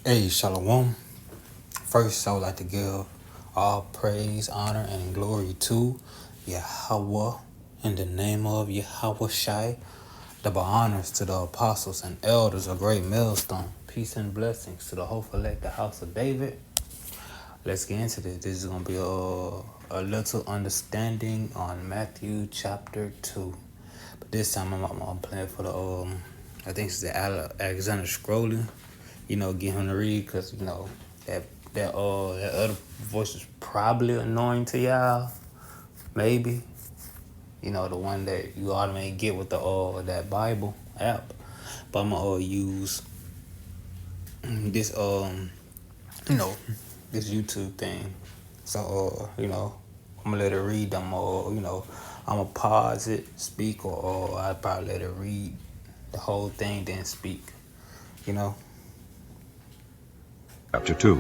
Hey, Shalom. First, I would like to give all praise, honor, and glory to Yahweh in the name of Yahweh Shai. Double honors to the apostles and elders, a great millstone. Peace and blessings to the hopeful elect, the house of David. Let's get into this. This is going to be a little understanding on Matthew chapter 2. But this time I'm playing for the, I think it's the Alexander Scrolling. Get him to read because, that other voice is probably annoying to y'all. Maybe. The one that you automatically get with the that Bible app. But I'm gonna use this this YouTube thing. So I'm gonna let it read them, or I'm gonna pause it, speak, or I'll probably let it read the whole thing, then speak. Chapter 2.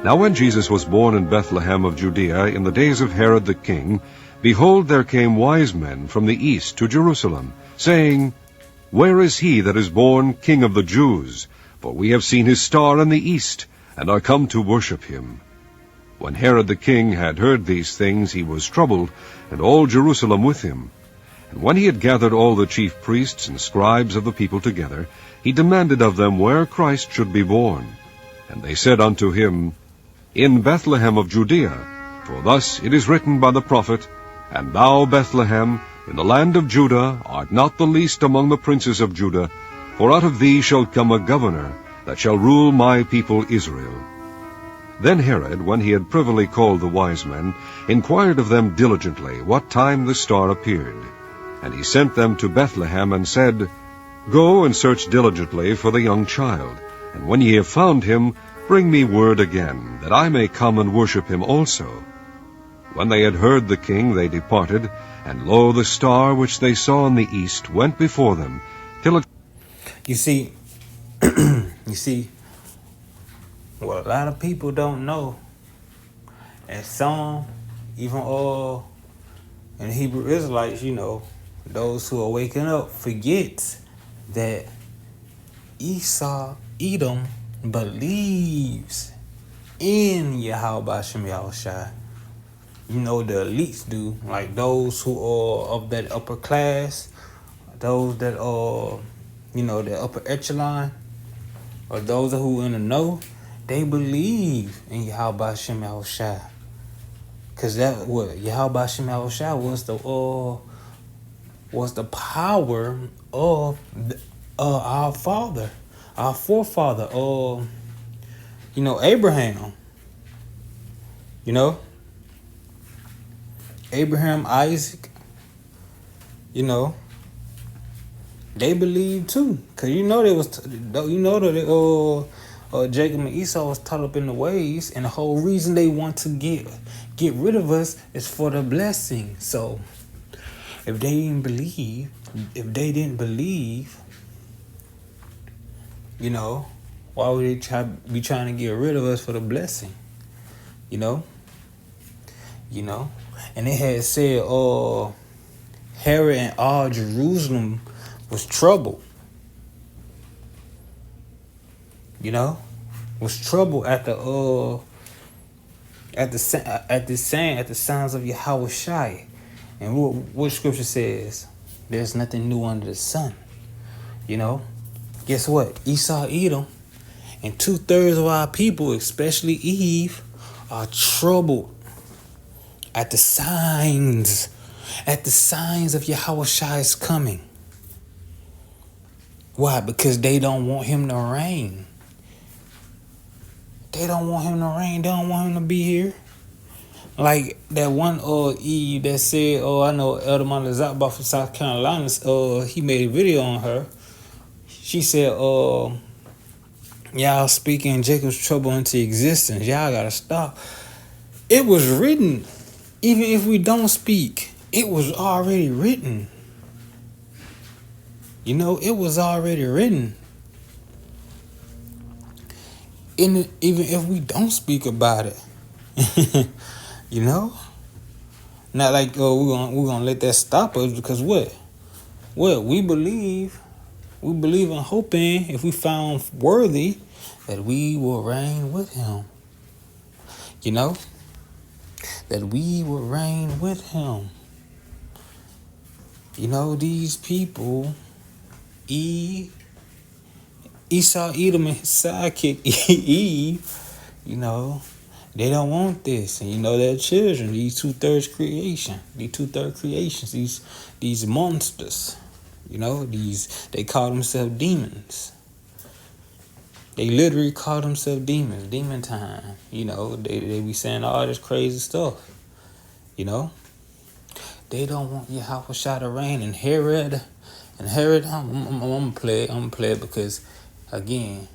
Now when Jesus was born in Bethlehem of Judea in the days of Herod the king, behold, there came wise men from the east to Jerusalem, saying, Where is he that is born King of the Jews? For we have seen his star in the east, and are come to worship him. When Herod the king had heard these things, he was troubled, and all Jerusalem with him. And when he had gathered all the chief priests and scribes of the people together, he demanded of them where Christ should be born. And they said unto him, In Bethlehem of Judea, for thus it is written by the prophet, And thou, Bethlehem, in the land of Judah, art not the least among the princes of Judah, for out of thee shall come a governor, that shall rule my people Israel. Then Herod, when he had privily called the wise men, inquired of them diligently what time the star appeared. And he sent them to Bethlehem, and said, Go and search diligently for the young child, and when ye have found him, bring me word again, that I may come and worship him also. When they had heard the king, they departed, and lo, the star which they saw in the east went before them, till it... You see, what a lot of people don't know, and some, even in Hebrew Israelites, those who are waking up, forget that Edom believes in Yahweh Hashem Yahushai. The elites do, like those who are of that upper class, those that are, the upper echelon, or those who in the know, they believe in Yahweh Hashem Yahushai. Because Yahweh Hashem Yahushai was the power of our father, our forefather, Abraham. Abraham, Isaac, they believed too. Cause Jacob and Esau was taught up in the ways, and the whole reason they want to get rid of us is for the blessing. So if they didn't believe, why would they be trying to get rid of us for the blessing? And it had said, Herod and all Jerusalem was troubled. Was troubled at the sounds of Yahweh Shai. And what scripture says, there's nothing new under the sun. Guess what? Esau, Edom, and 2/3 of our people, especially Eve, are troubled at the signs of Yahweh Shai's coming. Why? Because they don't want him to reign. They don't want him to reign. They don't want him to be here. Like that one Eve that said, I know Elder Malazakba from South Carolina, he made a video on her. She said, y'all speaking Jacob's trouble into existence. Y'all gotta stop. It was written. Even if we don't speak, it was already written. It was already written. Even if we don't speak about it. Not like we're gonna let that stop us, because what we believe We believe and hoping, if we found worthy, that we will reign with him. You know? That we will reign with him. You know, these people, Esau, Edom, and his sidekick, Eve, you know, they don't want this. And, you know, their children, these two-thirds creations, these monsters, you know, they call themselves demons. They literally call themselves demons, demon time. You know, they be saying all this crazy stuff, you know. They don't want Yahweh Shai to reign. And Herod, I'm gonna play it because, again,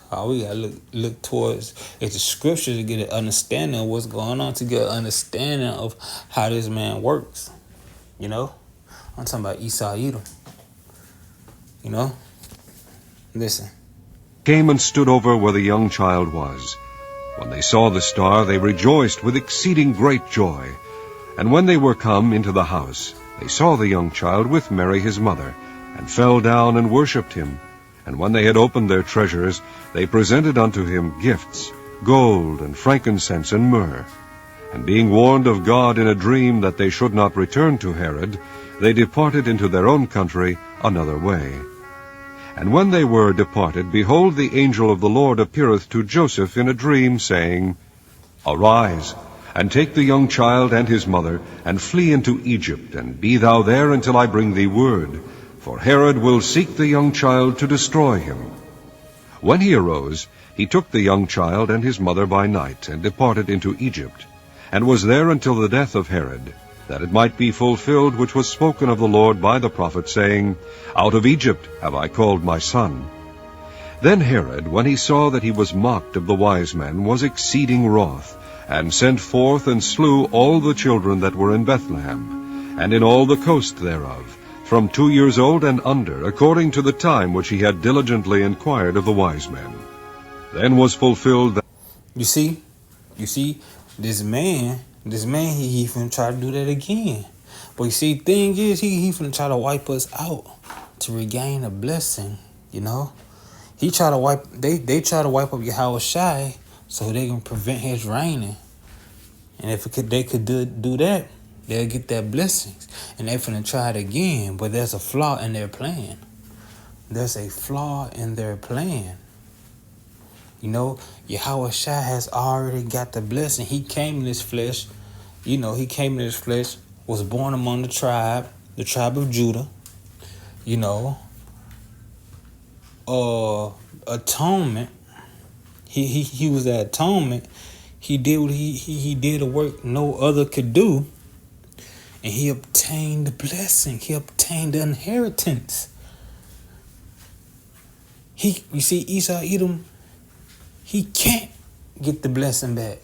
all we gotta look towards is the scripture to get an understanding of what's going on, to get an understanding of how this man works. You know, I'm talking about Esau, Edom. You know, listen. Came and stood over where the young child was. When they saw the star, they rejoiced with exceeding great joy. And when they were come into the house, they saw the young child with Mary his mother, and fell down and worshipped him. And when they had opened their treasures, they presented unto him gifts, gold and frankincense and myrrh. And being warned of God in a dream that they should not return to Herod, they departed into their own country another way. And when they were departed, behold, the angel of the Lord appeareth to Joseph in a dream, saying, Arise, and take the young child and his mother, and flee into Egypt, and be thou there until I bring thee word. For Herod will seek the young child to destroy him. When he arose, he took the young child and his mother by night, and departed into Egypt, and was there until the death of Herod, that it might be fulfilled which was spoken of the Lord by the prophet, saying, Out of Egypt have I called my son. Then Herod, when he saw that he was mocked of the wise men, was exceeding wroth, and sent forth and slew all the children that were in Bethlehem, and in all the coast thereof, from 2 years old and under, according to the time which he had diligently inquired of the wise men. Then was fulfilled that... You see, this man, he finna try to do that again. But you see, thing is, he finna try to wipe us out to regain a blessing, you know. They try to wipe up Yahweh Shai so they can prevent his reigning. And if they could do that, they'll get that blessings. And they finna try it again, but there's a flaw in their plan. There's a flaw in their plan. You know, Yahweh Shai has already got the blessing. He came in this flesh. You know, was born among the tribe of Judah. You know, atonement. He was that atonement. He did what he did a work no other could do. And he obtained the blessing. He obtained the inheritance. You see, Esau, Edom, he can't get the blessing back.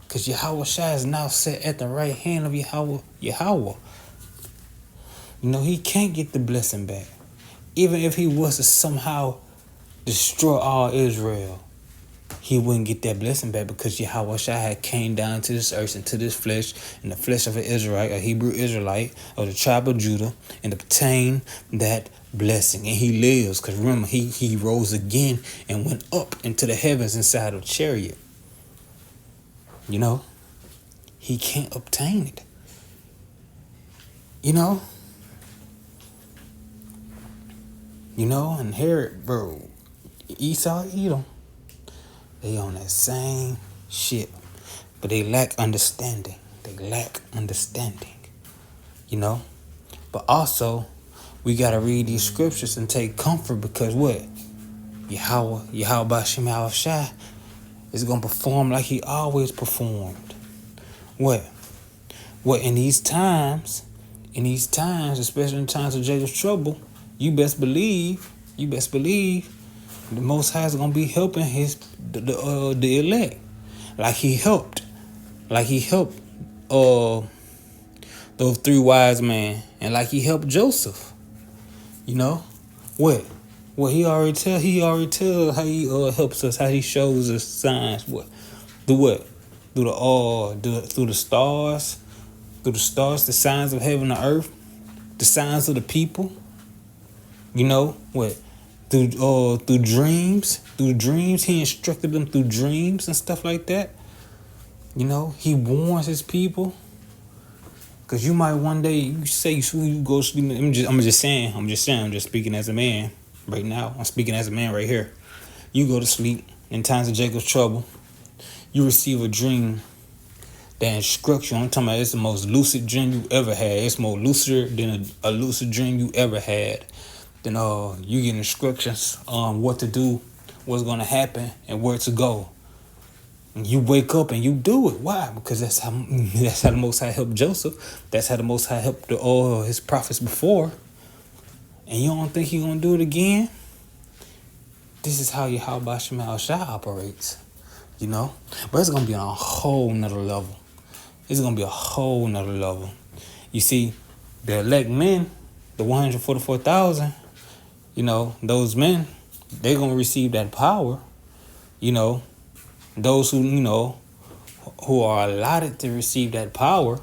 Because Yahweh Shai is now set at the right hand of Yahweh. You know, he can't get the blessing back. Even if he was to somehow destroy all Israel, he wouldn't get that blessing back, because Yahweh Shai had came down to this earth, into this flesh, in the flesh of an Israelite, a Hebrew Israelite, of the tribe of Judah, and obtained that blessing. And he lives, because remember, he rose again and went up into the heavens inside of a chariot. You know, he can't obtain it. You know, and Herod, bro, Esau, Edom, they on that same shit, but they lack understanding. You know, but also we gotta read these scriptures and take comfort, because what? Yahweh B'Shem Yahweh Shai is gonna perform like he always performed. What in these times, especially in times of Jacob's trouble, you best believe the Most High is gonna be helping the elect, like he helped those three wise men, and like he helped Joseph. You know what he already tell how he helps us, how he shows us signs. Through the stars, the signs of heaven and earth, the signs of the people. You know what? Through dreams, he instructed them through dreams and stuff like that. You know, he warns his people. Cause you might one day you say you go sleep. I'm just saying. I'm just speaking as a man right now. I'm speaking as a man right here. You go to sleep in times of Jacob's trouble. You receive a dream that instructs you. I'm talking about it's the most lucid dream you ever had. It's more lucid than a lucid dream you ever had. Then you get instructions on what to do, what's gonna happen, and where to go. And you wake up and you do it. Why? Because that's how the Most High helped Joseph. That's how the Most High helped his prophets before. And you don't think He gonna do it again? This is how Yahweh Shema Shai operates. You know, but it's gonna be on a whole nother level. It's gonna be a whole nother level. You see, the elect men, the 144,000. You know, those men, they're gonna receive that power. You know, those who are allotted to receive that power.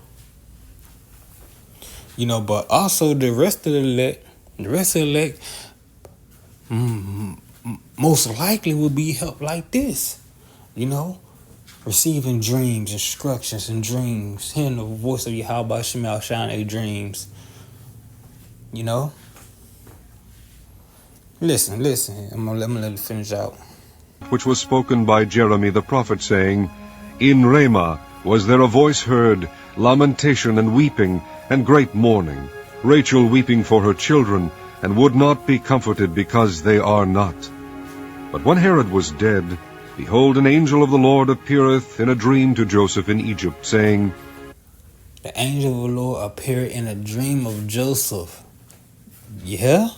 You know, but also the rest of the elect, most likely will be helped like this. You know, receiving dreams, instructions, and dreams, hearing the voice of Yahweh Shema Shai in their dreams. You know, listen. I'm gonna let it finish out. Which was spoken by Jeremy the prophet, saying, In Ramah was there a voice heard, lamentation and weeping, and great mourning, Rachel weeping for her children, and would not be comforted because they are not. But when Herod was dead, behold, an angel of the Lord appeareth in a dream to Joseph in Egypt, saying, The angel of the Lord appeared in a dream of Joseph. You hear?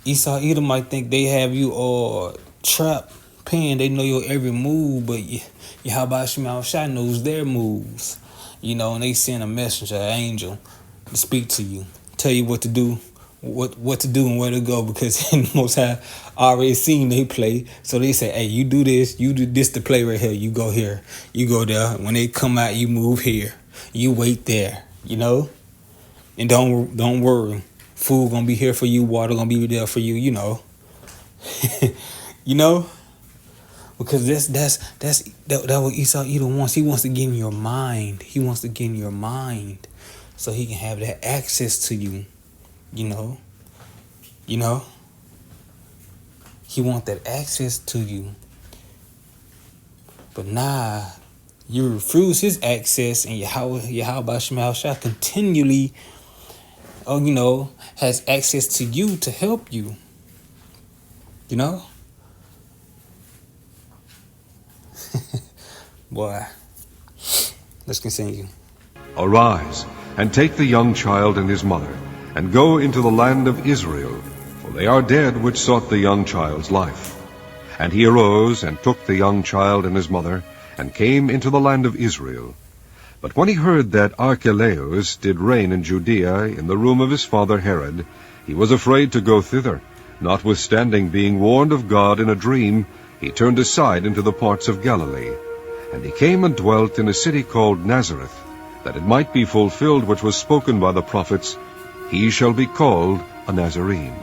Esau Edom might think they have you all trapped, pinned. They know your every move, but Yahweh Shema Shai knows their moves. You know, and they send a messenger, an angel, to speak to you, tell you what to do, what to do and where to go, because the Most High already seen they play. So they say, hey, you do this to play right here. You go here, you go there. When they come out, you move here. You wait there, you know? And don't worry. Food gonna be here for you, water gonna be there for you, you know. You know? Because that's what Esau Edom wants. He wants to get in your mind. So he can have that access to you. You know? He want that access to you. But nah, you refuse his access, and Yahweh Shema Shai continually has access to you to help you. You know? Boy, let's continue. Arise, and take the young child and his mother, and go into the land of Israel, for they are dead which sought the young child's life. And he arose, and took the young child and his mother, and came into the land of Israel. But when he heard that Archelaus did reign in Judea in the room of his father Herod, he was afraid to go thither. Notwithstanding, being warned of God in a dream, he turned aside into the parts of Galilee. And he came and dwelt in a city called Nazareth, that it might be fulfilled which was spoken by the prophets, He shall be called a Nazarene.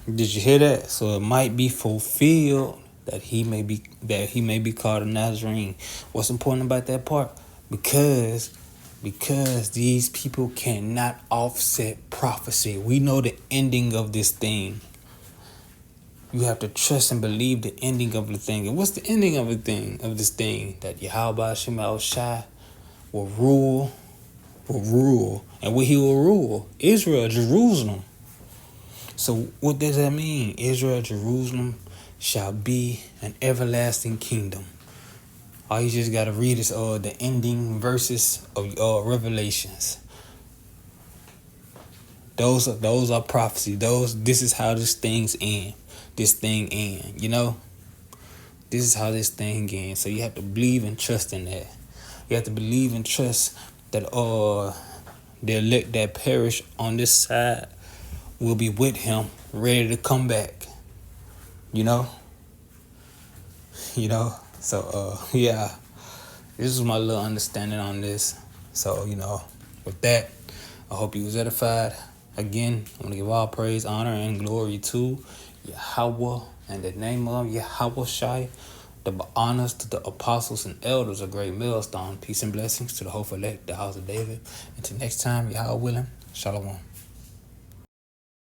Did you hear that? So it might be fulfilled that he may be called a Nazarene. What's important about that part? Because these people cannot offset prophecy. We know the ending of this thing. You have to trust and believe the ending of the thing. And what's the ending of this thing? That Yahweh Shema Shai will rule. And where he will rule? Israel, Jerusalem. So what does that mean? Israel, Jerusalem shall be an everlasting kingdom. All you just got to read is the ending verses of Revelations. Those are prophecy. This is how this thing ends, you know? This is how this thing ends. So you have to believe and trust in that. You have to believe and trust that the elect that perish on this side will be with him, ready to come back. You know? So this is my little understanding on this. So, with that, I hope you was edified. Again, I want to give all praise, honor, and glory to Yahweh in the name of Yahweh Shai. The honors to the apostles and elders, a great millstone. Peace and blessings to the hopeful elect, the house of David. Until next time, Yahweh willing, Shalom.